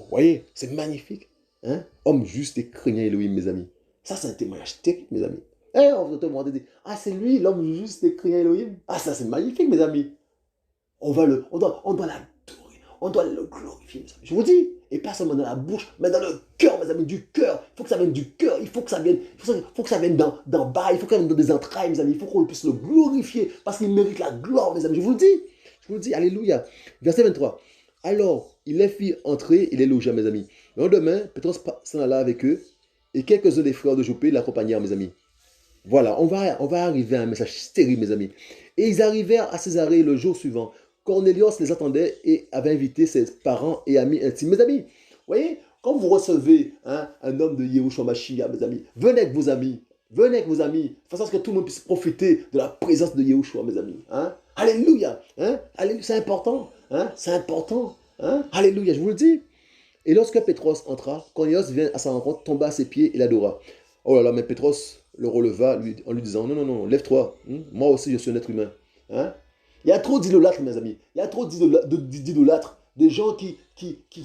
Voyez, c'est magnifique. Hein? Homme juste et craignant Elohim, mes amis. Ça, c'est un témoignage terrible, mes amis. Hein? On va te demander, ah, c'est lui, l'homme juste et craignant Elohim. Ah, ça, c'est magnifique, mes amis. On doit l'adorer, on doit le glorifier, mes amis. Je vous dis, et pas seulement dans la bouche, mais dans le cœur, mes amis, du cœur. Il faut que ça vienne du cœur, il faut que ça vienne, faut que ça vienne d'en bas, il faut que ça vienne dans des entrailles, mes amis. Il faut qu'on puisse le glorifier, parce qu'il mérite la gloire, mes amis. Je vous le dis, alléluia. Verset 23. Alors, il les fit entrer, il les logea, mes amis. Le lendemain, Pétros s'en alla avec eux, et quelques-uns des frères de Joppé l'accompagnèrent, mes amis. Voilà, on va arriver à un message terrible, mes amis. Et ils arrivèrent à Césarée le jour suivant. Cornélios les attendait et avait invité ses parents et amis intimes. Mes amis, vous voyez, quand vous recevez un homme de Yahushua Mashiach, mes amis, venez avec vos amis. Venez avec vos amis, de façon à ce que tout le monde puisse profiter de la présence de Yahushua, mes amis. Hein? Alléluia. Hein? Alléluia. C'est important. Hein? C'est important. Hein? Alléluia, je vous le dis. Et lorsque Pétros entra, Cornélios vint à sa rencontre, tomba à ses pieds et l'adora. Oh là là, mais Pétros le releva en lui disant, non, non, non, lève-toi. Moi aussi, je suis un être humain. Hein? Il y a trop d'idolâtres, mes amis. Il y a trop d'idolâtres. Des gens qui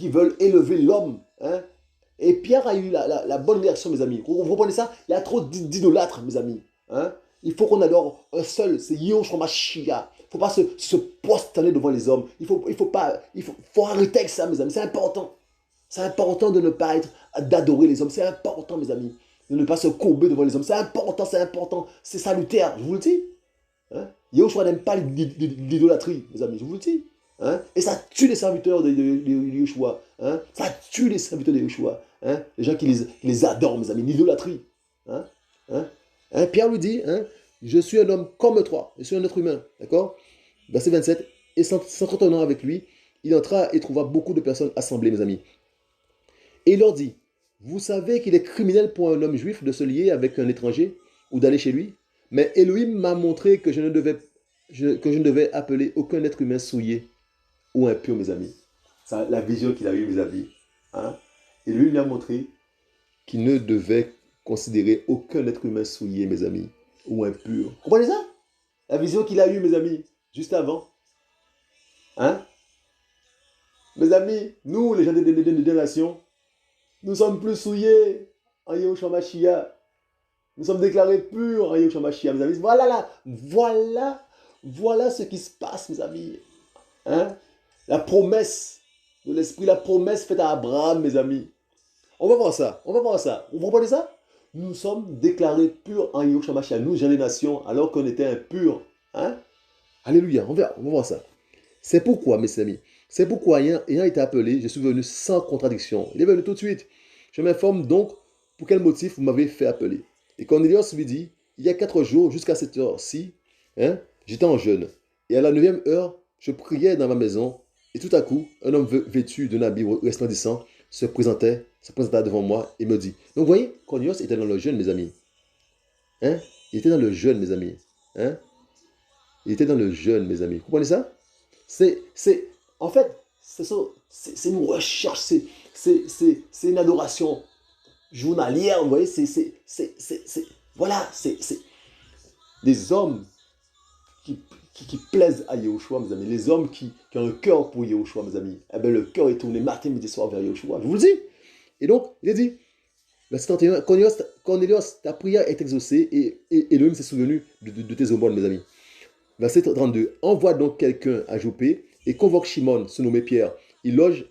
veulent élever l'homme. Hein? Et Pierre a eu la bonne réaction, mes amis. Vous comprenez ça? Il y a trop d'idolâtres, mes amis. Hein? Il faut qu'on adore un seul, c'est Yahushua Mashiach. Il ne faut pas se prosterner devant les hommes. Il faut arrêter avec ça, mes amis. C'est important. C'est important de ne pas d'adorer les hommes. C'est important, mes amis. De ne pas se courber devant les hommes. C'est important, c'est important. C'est salutaire, je vous le dis. Hein? Yahushua n'aime pas l'idolâtrie, mes amis, je vous le dis. Hein? Et ça tue les serviteurs de Yahushua. Hein? Ça tue les serviteurs de Yahushua. Hein? Les gens qui les adorent, mes amis, l'idolâtrie. Hein? Hein? Hein? Pierre lui dit, hein? Je suis un homme comme toi, je suis un être humain. D'accord? Verset 27, et s'entretenant avec lui, il entra et trouva beaucoup de personnes assemblées, mes amis. Et il leur dit, vous savez qu'il est criminel pour un homme juif de se lier avec un étranger ou d'aller chez lui? Mais Elohim m'a montré que je ne devais appeler aucun être humain souillé ou impur, mes amis. C'est la vision qu'il a eue, mes amis. Hein? Elohim lui a montré qu'il ne devait considérer aucun être humain souillé, mes amis, ou impur. Comprenez ça? La vision qu'il a eue, mes amis, juste avant. Hein? Mes amis, nous, les gens des nations, nous sommes plus souillés en Yahushua Mashiach. Nous sommes déclarés purs en Yahushua Mashiach, mes amis. Voilà ce qui se passe, mes amis. Hein? La promesse de l'Esprit, la promesse faite à Abraham, mes amis. On va voir ça. Vous comprenez ça? Nous sommes déclarés purs en Yahushua Mashiach, nous, gens des nations, alors qu'on était impurs. Hein? Alléluia, on va voir ça. C'est pourquoi, mes amis, ayant été appelé, je suis venu sans contradiction. Il est venu tout de suite. Je m'informe donc pour quel motif vous m'avez fait appeler. Et Cornélios lui dit, il y a 4 jours, jusqu'à cette heure-ci, hein, j'étais en jeûne. Et à la 9e heure, je priais dans ma maison. Et tout à coup, un homme vêtu d'un habit resplendissant se présenta devant moi et me dit. Donc vous voyez, Cornélios était dans le jeûne, mes amis. Hein? Il était dans le jeûne, mes amis. Hein? Il était dans le jeûne, mes amis. Vous comprenez ça? En fait, c'est une recherche, c'est une adoration journalière, vous voyez, voilà, c'est des hommes qui plaisent à Yahushua, mes amis, les hommes qui ont un cœur pour Yahushua, mes amis. Eh bien, le cœur est tourné matin, midi, soir vers Yahushua, je vous le dis. Et donc, il a dit, verset 31, Cornélios, ta prière est exaucée et Elohim s'est souvenu de tes aumônes, mes amis. Verset 32, envoie donc quelqu'un à Joppé et convoque Shimon, se nommé Pierre. Il loge.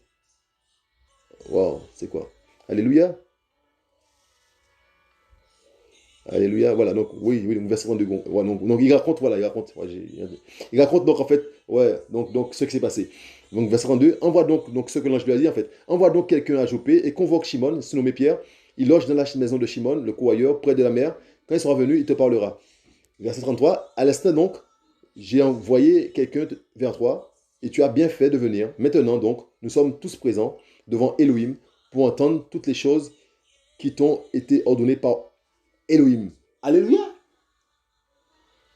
Wow, c'est quoi? Alléluia. Alléluia, voilà, donc oui, verset 32, ouais, donc il raconte, voilà, il raconte donc en fait, ouais, donc ce qui s'est passé. Donc verset 32, envoie donc ce que l'ange lui a dit en fait, envoie donc quelqu'un à Joppé et convoque Shimon, se nommé Pierre, il loge dans la maison de Shimon, le coureur, près de la mer, quand il sera venu, il te parlera. Verset 33, à l'instant donc, j'ai envoyé quelqu'un vers toi, et tu as bien fait de venir. Maintenant donc, nous sommes tous présents devant Elohim pour entendre toutes les choses qui t'ont été ordonnées par Elohim. Alléluia.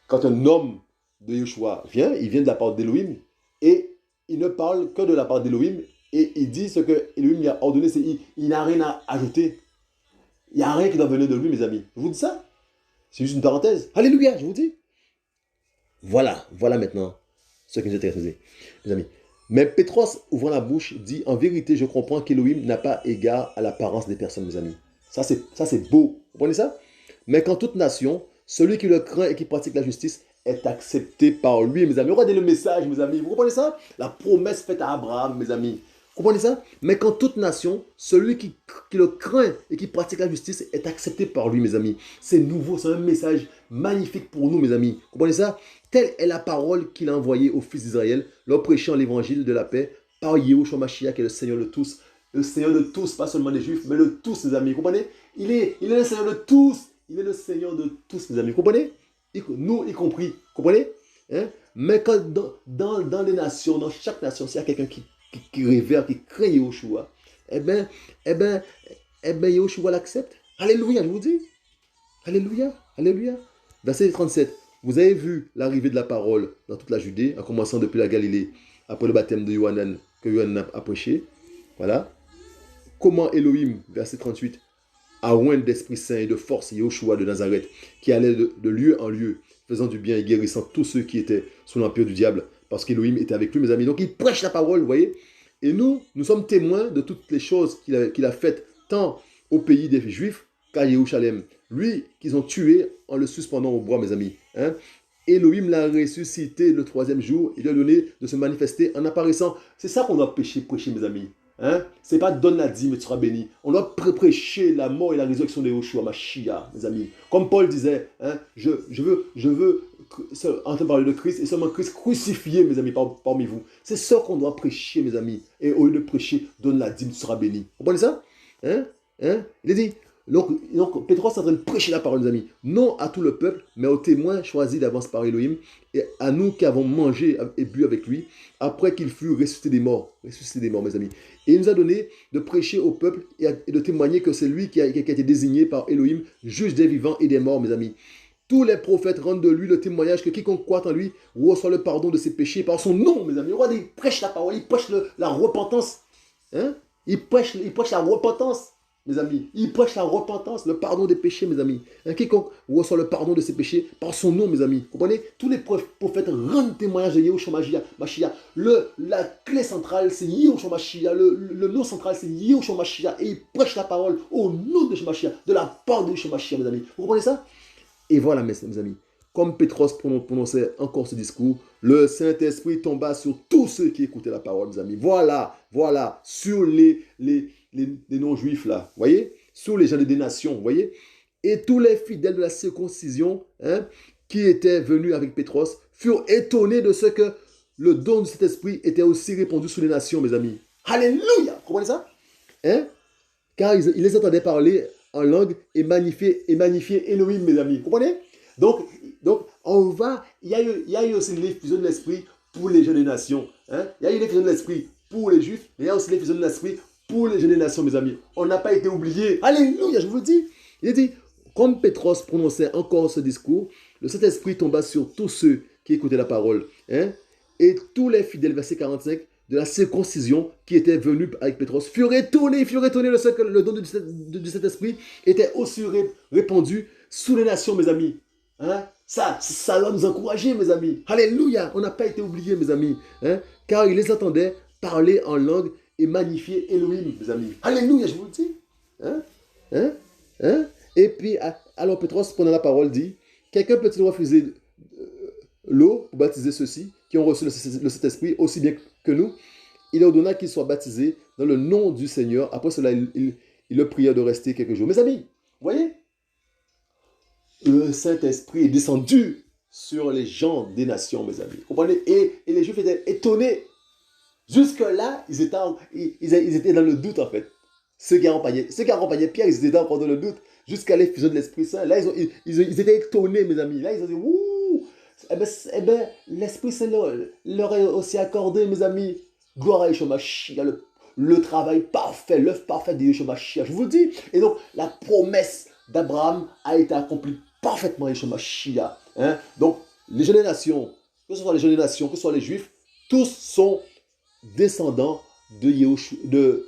Quand un homme de Yeshua vient, il vient de la part d'Elohim et il ne parle que de la part d'Elohim et il dit ce que Elohim lui a ordonné. Il n'a rien à ajouter. Il n'y a rien qui doit venir de lui, mes amis. Je vous dis ça. C'est juste une parenthèse. Alléluia, je vous dis. Voilà maintenant ce qui nous intéresse, mes amis. Mais Pétros, ouvrant la bouche, dit, en vérité, je comprends qu'Élohim n'a pas égard à l'apparence des personnes, mes amis. Ça, c'est beau. Vous comprenez ça? Mais qu'en toute nation, celui qui le craint et qui pratique la justice est accepté par lui, mes amis. Regardez le message, mes amis. Vous comprenez ça? La promesse faite à Abraham, mes amis. Vous comprenez ça? Mais qu'en toute nation, celui qui le craint et qui pratique la justice est accepté par lui, mes amis. C'est nouveau, c'est un message magnifique pour nous, mes amis. Vous comprenez ça? Telle est la parole qu'il a envoyée aux fils d'Israël, leur prêchant l'évangile de la paix par Yahushua Mashiach, qui est le Seigneur de tous. Le Seigneur de tous, pas seulement des Juifs, mais de tous, mes amis. Vous comprenez? Il est le Seigneur de tous. Il est le Seigneur de tous, mes amis. Vous comprenez? Nous y compris. Vous comprenez? Hein? Mais quand dans les nations, dans chaque nation, s'il y a quelqu'un qui révère, qui craint Yahushua, eh bien, Yahushua l'accepte. Alléluia, je vous dis. Alléluia, alléluia. Verset 37. Vous avez vu l'arrivée de la parole dans toute la Judée, en commençant depuis la Galilée, après le baptême de Yohanan, que Yohanan a prêché. Voilà. Comment Elohim, verset 38, a oint d'Esprit Saint et de force Yahushua de Nazareth, qui allait de lieu en lieu, faisant du bien et guérissant tous ceux qui étaient sous l'empire du diable, parce qu'Elohim était avec lui, mes amis. Donc il prêche la parole, vous voyez. Et nous sommes témoins de toutes les choses qu'il a faites, tant au pays des Juifs qu'à Jérusalem. Lui, qu'ils ont tué en le suspendant au bois, mes amis. Hein? Elohim l'a ressuscité le troisième jour. Il lui a donné de se manifester en apparaissant. C'est ça qu'on doit prêcher, mes amis. Hein? C'est pas donne la dîme et tu seras béni. On doit prêcher la mort et la résurrection de Yahushua Mashiach, mes amis. Comme Paul disait, hein, je veux entendre parler de Christ et seulement Christ crucifié, mes amis, parmi vous. C'est ça qu'on doit prêcher, mes amis. Et au lieu de prêcher, donne la dîme, tu seras béni. Vous comprenez ça? Hein? Il a dit, donc Pétros est en train de prêcher la parole, mes amis. Non à tout le peuple, mais aux témoins choisis d'avance par Elohim, et à nous qui avons mangé et bu avec lui, après qu'il fut ressuscité des morts, mes amis. Et il nous a donné de prêcher au peuple et de témoigner que c'est lui qui a été désigné par Elohim, juge des vivants et des morts, mes amis. Tous les prophètes rendent de lui le témoignage que quiconque croit en lui reçoit le pardon de ses péchés par son nom, mes amis. Regardez, il prêche la parole, il prêche la repentance. Hein? Il prêche la repentance, mes amis. Il prêche la repentance, le pardon des péchés, mes amis. Hein? Quiconque reçoit le pardon de ses péchés par son nom, mes amis. Vous comprenez? Tous les prophètes rendent témoignage de Yahushua Mashiach. La clé centrale, c'est Yahushua Mashiach. Le nom central, c'est Yahushua Mashiach. Et il prêche la parole au nom de Yahushua Mashiach, de la part de Yahushua Mashiach, mes amis. Vous comprenez ça? Et voilà, mes amis, comme Pétros prononçait encore ce discours, le Saint-Esprit tomba sur tous ceux qui écoutaient la parole, mes amis. Voilà, sur les non-juifs, là, voyez, sur les gens des nations, voyez. Et tous les fidèles de la circoncision, hein, qui étaient venus avec Pétros, furent étonnés de ce que le don de cet esprit était aussi répandu sur les nations, mes amis. Alléluia! Vous comprenez ça? Hein? Car ils les entendaient parler en langue et magnifier Elohim, mes amis. Vous comprenez? Donc, il y a eu aussi l'effusion de l'esprit pour les jeunes des nations. Hein? Il y a eu l'effusion de l'esprit pour les juifs, mais il y a aussi l'effusion de l'esprit pour les jeunes des nations, mes amis. On n'a pas été oubliés. Alléluia, je vous le dis. Il a dit, comme Pétros prononçait encore ce discours, le Saint-Esprit tomba sur tous ceux qui écoutaient la parole. Hein? Et tous les fidèles, verset 45, de la circoncision qui était venue avec Pétros furent étonnés de ce que le don de cet esprit était aussi répandu sous les nations, mes amis. Hein? Ça doit nous encourager, mes amis. Alléluia, on n'a pas été oubliés, mes amis. Hein? Car ils les entendaient parler en langue et magnifier Elohim, mes amis. Alléluia, je vous le dis. Hein? Et puis, alors Pétros, prenant la parole, dit, quelqu'un peut-il refuser l'eau pour baptiser ceux-ci qui ont reçu le Saint-Esprit aussi bien que nous? Il ordonna qu'ils soient baptisés dans le nom du Seigneur. Après cela, il le pria de rester quelques jours. Mes amis, vous voyez, le Saint-Esprit est descendu sur les gens des nations, mes amis. Vous comprenez? Et les Juifs étaient étonnés. Jusque-là, ils étaient dans le doute, en fait. Ceux qui accompagnaient Pierre, ils étaient encore dans le doute. Jusqu'à l'effusion de l'Esprit Saint. Là, ils étaient étonnés, mes amis. Là, ils ont dit, ouh, l'Esprit Saint leur est aussi accordé, mes amis. Gloire à Yeshua Mashiach, le travail parfait, l'œuvre parfaite de Yeshua Mashiach. Je vous le dis. Et donc, la promesse d'Abraham a été accomplie parfaitement, Yeshua Mashiach. Hein? Donc, les jeunes nations, que ce soit les jeunes nations, que ce soit les Juifs, tous sont descendants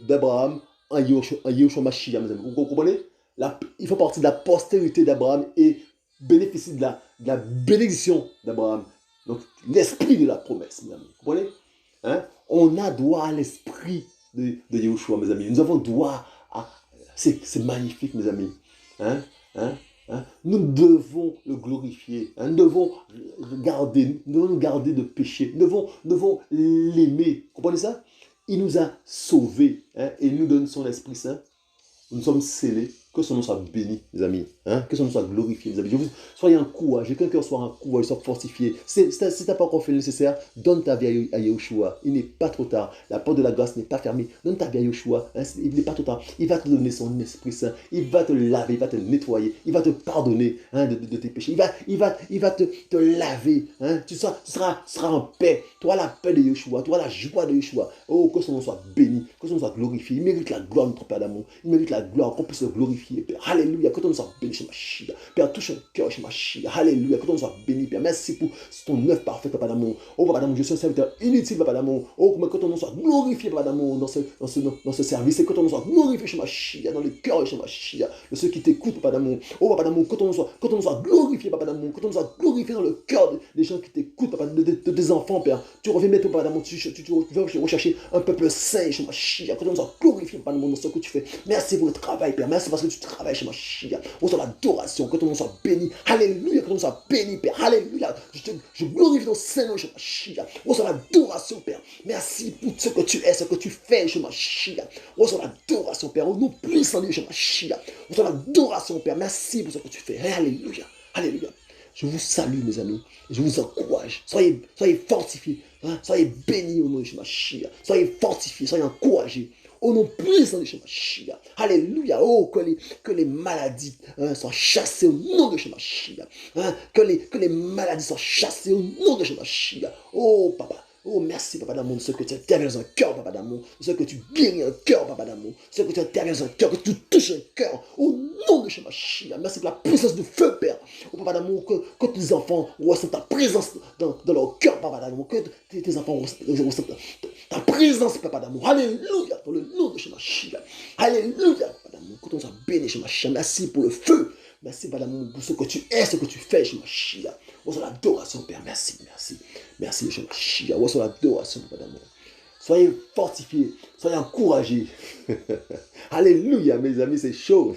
d'Abraham en Yeshua Mashiach. Vous comprenez? Il faut partie de la postérité d'Abraham et bénéficier de la bénédiction d'Abraham. Donc, l'esprit de la promesse, mes amis. Vous comprenez? Hein? On a droit à l'esprit de Yahushua, mes amis. Nous avons droit à... C'est magnifique, mes amis. Hein? Hein? Hein? Nous devons le glorifier. Hein? Nous devons nous garder de péché. Nous devons l'aimer. Comprenez ça? Il nous a sauvés, hein? Et il nous donne son Esprit Saint. Nous sommes scellés. Que son nom soit béni, mes amis. Hein? Que son nom soit glorifié, mes amis. Soyez encouragés. Que cœur soit encouragé, soit fortifié. Si tu n'as pas encore fait le nécessaire, donne ta vie à Yahushua. Il n'est pas trop tard. La porte de la grâce n'est pas fermée. Donne ta vie à Yahushua. Hein? Il n'est pas trop tard. Il va te donner son Esprit Saint. Il va te laver. Il va te nettoyer. Il va te pardonner, hein, de tes péchés. Il va te laver. Hein? Tu seras en paix. Tu auras la paix de Yahushua. Tu auras la joie de Yahushua. Oh, que son nom soit béni. Que son nom soit glorifié. Il mérite la gloire de notre Père d'amour. Il mérite la gloire. Qu'on puisse le glorifier. Père. Alléluia, que ton nom soit béni chez Machia. Père, touche un cœur chez Machia. Alléluia, que ton nom soit béni, Père. Merci pour ton œuvre parfaite, Papa d'amour. Oh, Papa d'amour, je suis un serviteur inutile, Papa d'amour. Oh, mais que ton nom soit glorifié, Papa d'amour, dans ce service. Et que ton nom soit glorifié chez Machia, dans le cœur chez Machia. De ceux qui t'écoutent, Papa d'amour. Oh, Papa d'amour, que ton nom soit glorifié, Papa d'amour. Que ton nom soit glorifié dans le cœur des gens qui t'écoutent, Papa, de tes enfants, Père. Tu reviens bientôt, Papa d'amour. Tu veux rechercher un peuple saint chez Machia. Que ton nom soit glorifié, Papa d'amour, dans ce que tu fais. Merci pour le travail, Père. Merci parce que tu travailles chez Machia. On soit l'adoration, que ton nom soit béni. Alléluia, que ton nom soit béni, Père. Alléluia. Je glorifie ton Saint-Nom chez Machia. On soit l'adoration, Père. Merci pour ce que tu es, ce que tu fais chez Machia. On soit l'adoration, Père. Au nom puissant de chez Machia. On soit l'adoration, Père. Merci pour ce que tu fais. Alléluia. Alléluia. Je vous salue, mes amis. Je vous encourage. Soyez fortifiés. Hein? Soyez bénis au nom de Machia. Soyez fortifiés. Soyez encouragés. Au nom puissant de Shemashia. Alléluia. Oh, que les maladies, hein, soient chassées au nom de Shemashia. Hein, que les maladies soient chassées au nom de Shemashia. Oh, Papa. Oh, merci, Papa d'amour, de ce que tu interviens dans un cœur, Papa d'amour. De ce que tu guéris un cœur, Papa d'amour. De ce que tu interviens dans un cœur, que tu touches un cœur. Au nom de Shemashia. Merci pour la puissance du feu, Père. Oh, Papa d'amour, que tes enfants ressentent ta présence dans leur cœur, Papa d'amour. Que tes enfants ressentent ta présence, Papa d'amour. Alléluia. Dans le nom de Shemashia. Alléluia, Papa d'amour. Que ton soit béni, Shemashia. Merci pour le feu. Merci, Papa d'amour, pour ce que tu es, ce que tu fais, Shemashia. Reçois l'adoration, Père. Merci, merci. Merci, Shemashia. Reçois l'adoration, Papa d'amour. Soyez fortifiés, soyez encouragés. Alléluia, mes amis, c'est chaud.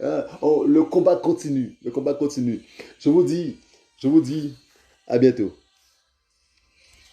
Le combat continue. Le combat continue. Je vous dis à bientôt.